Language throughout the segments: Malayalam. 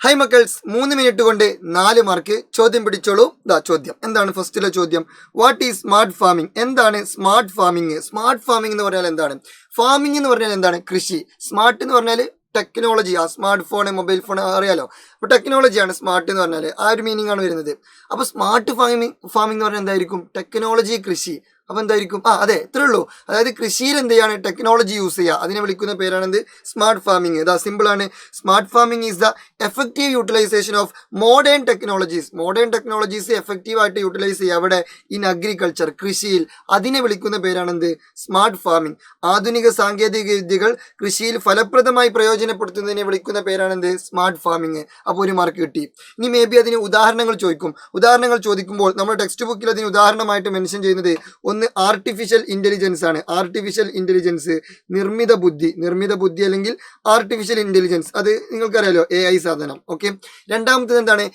ഹൈ മക്കൾസ്, 3 മിനിറ്റ് കൊണ്ട് 4 മാർക്ക്. ചോദ്യം പിടിച്ചോളൂ. ചോദ്യം എന്താണ്? ഫസ്റ്റിലെ ചോദ്യം, വാട്ട് ഈസ് സ്മാർട്ട് ഫാമിംഗ്? എന്താണ് സ്മാർട്ട് ഫാമിംഗ്? സ്മാർട്ട് ഫാമിംഗ് എന്ന് പറഞ്ഞാൽ എന്താണ്? ഫാമിംഗ് എന്ന് പറഞ്ഞാൽ എന്താണ്? കൃഷി. സ്മാർട്ട് എന്ന് പറഞ്ഞാൽ technology. Smart phone, mobile phone അറിയാലോ. അപ്പോൾ ടെക്നോളജിയാണ് സ്മാർട്ട് എന്ന് പറഞ്ഞാൽ. ആ ഒരു മീനിങ് ആണ് വരുന്നത്. അപ്പോൾ സ്മാർട്ട് ഫാമിംഗ് എന്ന് പറഞ്ഞാൽ എന്തായിരിക്കും? ടെക്നോളജി, കൃഷി. അപ്പോൾ എന്തായിരിക്കും? അതെ, ഇത്രേ ഉള്ളൂ. അതായത് കൃഷിയിൽ എന്ത് ചെയ്യാണ്? ടെക്നോളജി യൂസ് ചെയ്യുക. അതിനെ വിളിക്കുന്ന പേരാണെന്ത്? Smart farming. സിമ്പിൾ ആണ്. Smart farming is the effective utilisation of modern technologies. Modern technologies effective ആയിട്ട് യൂട്ടിലൈസ് ചെയ്യുക. അവിടെ ഇൻ അഗ്രികൾച്ചർ, കൃഷിയിൽ. അതിനെ വിളിക്കുന്ന പേരാണെന്ത്? Smart farming. ആധുനിക സാങ്കേതിക വിദ്യകൾ കൃഷിയിൽ ഫലപ്രദമായി പ്രയോജനപ്പെടുത്തുന്നതിനെ വിളിക്കുന്ന പേരാണെന്ത്? Smart farming. അപ്പോൾ ഒരു മാർക്ക് കിട്ടി. ഇനി മേ ബി അതിന് ഉദാഹരണങ്ങൾ ചോദിക്കും. ഉദാഹരണങ്ങൾ ചോദിക്കുമ്പോൾ നമ്മുടെ ടെക്സ്റ്റ് ബുക്കിൽ അതിന് ഉദാഹരണമായിട്ട് മെൻഷൻ ചെയ്യുന്നത് ഒന്ന് ആർട്ടിഫിഷ്യൽ ഇന്റലിജൻസ് ആണ്. ആർട്ടിഫിഷ്യൽ ഇന്റലിജൻസ്, നിർമ്മിത ബുദ്ധി അല്ലെങ്കിൽ ആർട്ടിഫിഷ്യൽ ഇന്റലിജൻസ്. അത് നിങ്ങൾക്കറിയാലോ, AI സാധനം. ഓക്കെ. രണ്ടാമത്തേത് എന്താണ്?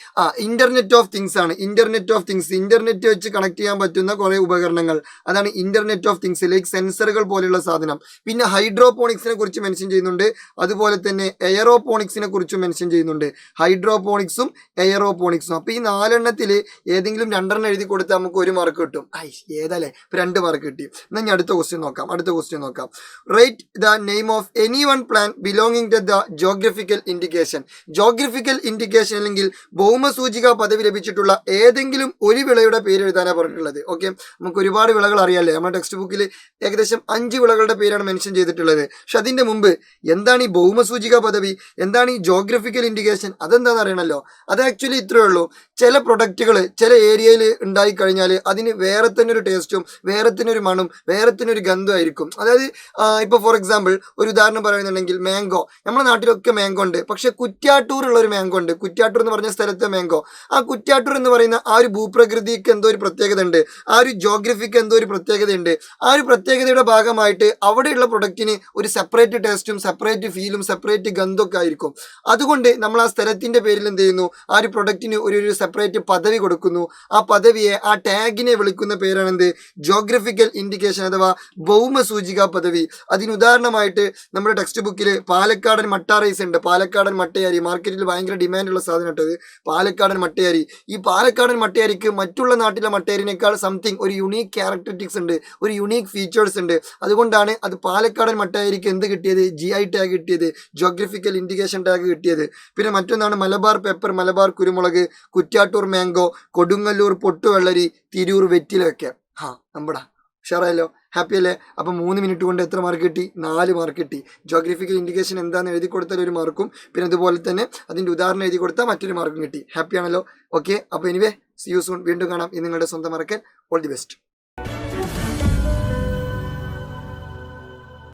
ഇന്റർനെറ്റ് ഓഫ് തിങ്സ് ആണ്. ഇന്റർനെറ്റ് ഓഫ് തിങ്സ്, ഇന്റർനെറ്റ് വെച്ച് കണക്ട് ചെയ്യാൻ പറ്റുന്ന കുറെ ഉപകരണങ്ങൾ, അതാണ് ഇന്റർനെറ്റ് ഓഫ് തിങ്സ്. ലൈക്ക് സെൻസറുകൾ പോലെയുള്ള സാധനം. പിന്നെ ഹൈഡ്രോപോണിക്സിനെ കുറിച്ച് മെൻഷൻ ചെയ്യുന്നുണ്ട്. അതുപോലെ തന്നെ എയറോപോണിക്സിനെ കുറിച്ചും മെൻഷൻ ചെയ്യുന്നുണ്ട്. ഹൈഡ്രോപോണിക്സും എയറോപോണിക്സും. അപ്പൊ ഈ 4 ഏതെങ്കിലും 2 എഴുതി കൊടുത്താൽ നമുക്ക് 1 മാർക്ക് കിട്ടും. ഏതല്ലേ? 2 മാർക്ക് കിട്ടി. എന്നാൽ ഞാൻ അടുത്ത ക്വസ്റ്റ്യൻ നോക്കാം. Write the name of any one plant belonging to the geographical indication. Geographical indication അല്ലെങ്കിൽ ഭൗമസൂചിക പദവി ലഭിച്ചിട്ടുള്ള ഏതെങ്കിലും ഒരു വിളയുടെ പേര് എഴുതാനാണ് പറഞ്ഞിട്ടുള്ളത്. ഓക്കെ. നമുക്ക് ഒരുപാട് വിളകൾ അറിയാല്ലേ. നമ്മുടെ ടെക്സ്റ്റ് ബുക്കിൽ ഏകദേശം 5 വിളകളുടെ പേരാണ് മെൻഷൻ ചെയ്തിട്ടുള്ളത്. പക്ഷെ അതിന്റെ മുമ്പ് എന്താണ് ഈ ഭൗമസൂചിക പദവി, എന്താണ് ഈ ജോഗ്രഫിക്കൽ ഇൻഡിക്കേഷൻ, അതെന്താണെന്ന് അറിയണമല്ലോ. അത് ആക്ച്വലി ഇത്രയേ ഉള്ളൂ. ചില പ്രൊഡക്റ്റുകൾ ചില ഏരിയയിൽ ഉണ്ടായി കഴിഞ്ഞാൽ അതിന് വേറെ തന്നെ ഒരു ടേസ്റ്റും വേറെ തന്നെ ഒരു മണും വേറെ തന്നെ ഒരു ഗന്ധമായിരിക്കും. അതായത് ഇപ്പോൾ ഫോർ എക്സാമ്പിൾ ഒരു ഉദാഹരണം പറയുന്നുണ്ടെങ്കിൽ മാംഗോ. നമ്മുടെ നാട്ടിലൊക്കെ മാംഗോ ഉണ്ട്. പക്ഷെ കുറ്റ്യാട്ടൂറുള്ള ഒരു മാംഗോ ഉണ്ട്. കുറ്റ്യാട്ടൂർ എന്ന് പറഞ്ഞ സ്ഥലത്തെ മാംഗോ. ആ കുറ്റ്യാട്ടൂർ എന്ന് പറയുന്ന ആ ഒരു ഭൂപ്രകൃതിക്ക് എന്തോ ഒരു പ്രത്യേകത ഉണ്ട്. ആ ഒരു ജോഗ്രഫിക്ക് എന്തോ ഒരു പ്രത്യേകതയുണ്ട്. ആ ഒരു പ്രത്യേകതയുടെ ഭാഗമായിട്ട് അവിടെയുള്ള പ്രൊഡക്റ്റിന് ഒരു സെപ്പറേറ്റ് ടേസ്റ്റും സെപ്പറേറ്റ് ഫീലും സെപ്പറേറ്റ് ഗന്ധമൊക്കെ ആയിരിക്കും. അതുകൊണ്ട് നമ്മൾ ആ സ്ഥലത്തിന്റെ പേരിൽ എന്ത് ചെയ്യുന്നു? ആ ഒരു പ്രൊഡക്റ്റിന് ഒരു സെപ്പറേറ്റ് പദവി കൊടുക്കുന്നു. ആ പദവിയെ, ആ ടാഗിനെ വിളിക്കുന്ന പേരാണെന്ത്? ജോഗ്രഫിക്കൽ ഇൻഡിക്കേഷൻ അഥവാ ഭൗമസൂചിക പദവി. അതിന് ഉദാഹരണമായിട്ട് നമ്മുടെ ടെക്സ്റ്റ് ബുക്കിൽ പാലക്കാടൻ മട്ട റൈസ് ഉണ്ട്. പാലക്കാടൻ മട്ടയരി മാർക്കറ്റിൽ ഭയങ്കര ഡിമാൻഡുള്ള സാധനം ഇട്ടത് പാലക്കാടൻ മട്ടയരി. ഈ പാലക്കാടൻ മട്ടയരിക്ക് മറ്റുള്ള നാട്ടിലെ മട്ടയരിനേക്കാൾ സംതിങ് ഒരു യുണീക്ക് ക്യാരക്ടറിസ്റ്റിക്സ് ഉണ്ട്, ഒരു യുണീക്ക് ഫീച്ചേഴ്സ് ഉണ്ട്. അതുകൊണ്ടാണ് അത് പാലക്കാടൻ മട്ടയരിക്ക് എന്ത് കിട്ടിയത്? GI ടാഗ് കിട്ടിയത്, ജോഗ്രഫിക്കൽ ഇൻഡിക്കേഷൻ ടാഗ് കിട്ടിയത്. പിന്നെ മറ്റൊന്നാണ് മലബാർ പെപ്പർ, മലബാർ കുരുമുളക്, കുറ്റ്യാട്ടൂർ മാംഗോ, കൊടുങ്ങല്ലൂർ പൊട്ടുവെള്ളരി, തിരൂർ വെറ്റിലൊക്കെ. നമ്മടാ ഷെയറായല്ലോ. ഹാപ്പി അല്ലേ? അപ്പം 3 മിനിറ്റ് കൊണ്ട് എത്ര മാർക്ക് കിട്ടി? 4 മാർക്ക് കിട്ടി. ജോഗ്രഫിക്കൽ ഇൻഡിക്കേഷൻ എന്താണെന്ന് എഴുതി കൊടുത്താൽ 1 മാർക്കും, പിന്നെ അതുപോലെ തന്നെ അതിൻ്റെ ഉദാഹരണം എഴുതി കൊടുത്താൽ മറ്റൊരു മാർക്കും കിട്ടി. ഹാപ്പി ആണല്ലോ? ഓക്കെ. അപ്പോൾ എനിവേ, സീ യു സൂൺ. വീണ്ടും കാണാം. ഇത് നിങ്ങളുടെ സ്വന്തം മറക്കൻ. All the best.